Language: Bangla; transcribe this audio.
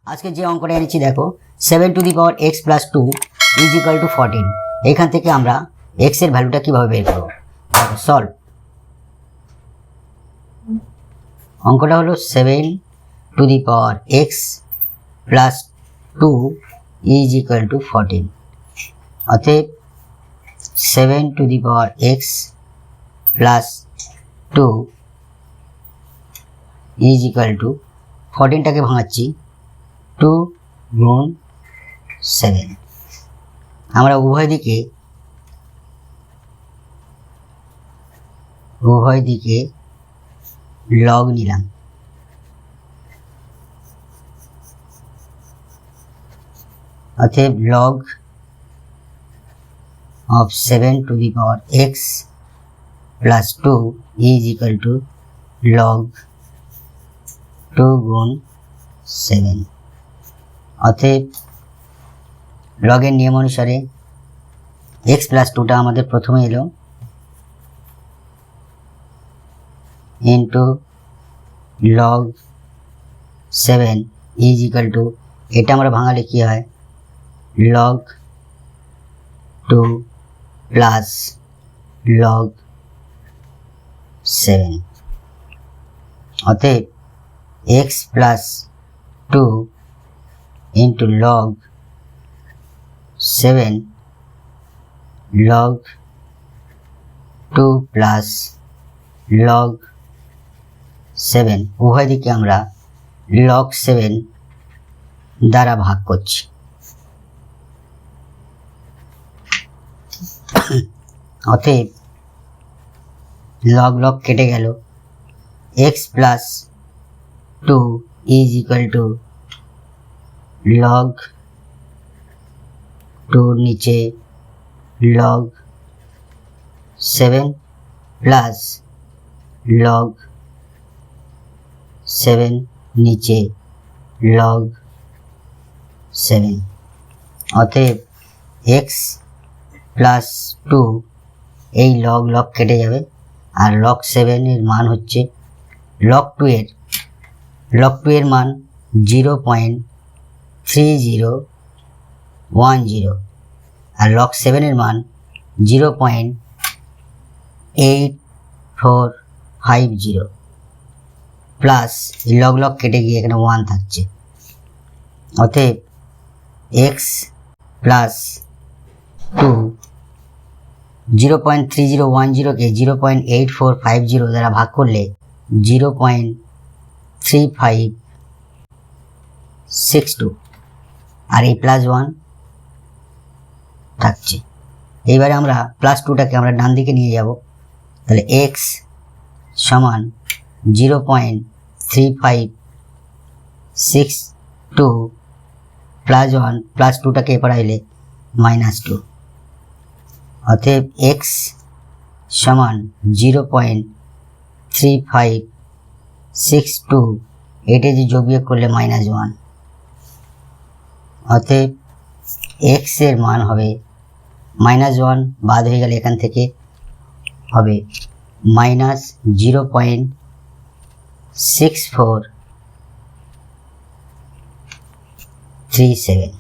আজকে যে অঙ্কটা এনেছি দেখো 7 to the power x plus 2 is equal to 14। এখান থেকে আমরা x এর ভ্যালুটা কিভাবে বের করব? দেখো সলভ। অঙ্কটা হলো 7 to the power x plus 2 is equal to 14। অতএব 7 to the power x plus 2 is equal to 14টাকে ভাঙাচ্ছি 2 গুণ 7। আমরা উভয় দিকে লগ নিলাম। অতএব log of 7 to the power x plus 2 is equal to log 2 গুণ 7। অতএব লগের নিয়ম অনুসারে x প্লাস 2টা আমাদের প্রথমে এলো into log 7 is equal two, এটা আমরা ভাঙালে কি হয়, লগ 2 প্লাস লগ 7। অতএব x plus 2 into log 7 log 2 plus log 7, উভয় দিকে আমরা লগ 7 দ্বারা ভাগ করছি। অতএব লগ লগ কেটে গেল, x plus 2 is equal two log 2 নিচে লগ 7 প্লাস লগ 7 নিচে লগ 7। অতএব x প্লাস 2 এই লগ লগ কেটে যাবে, আর লগ 7 এর মান হচ্ছে লগ 2 এর মান 0.3010, আর লগ 7 এর মান 0.8450 প্লাস এই লগ লগ কেটে গিয়ে এখানে 1 থাকছে। অতএব x প্লাস 2 0.3010কে 0.8450 দ্বারা ভাগ করলে 0.3562, আর এই প্লাস 1 থাকছে। এইবারে আমরা প্লাস 2টাকে আমরা ডান দিকে নিয়ে যাব, তাহলে x সমান 0.3562 প্লাস 1 প্লাস 2টাকে এপারে এলে -2। অতএব x সমান 0.3562, এটা যে যোগ বিয়োগ করলে -1। অতএব x এর মান হবে -1 বাদ হয়ে গেলে এখান থেকে হবে -0.6437।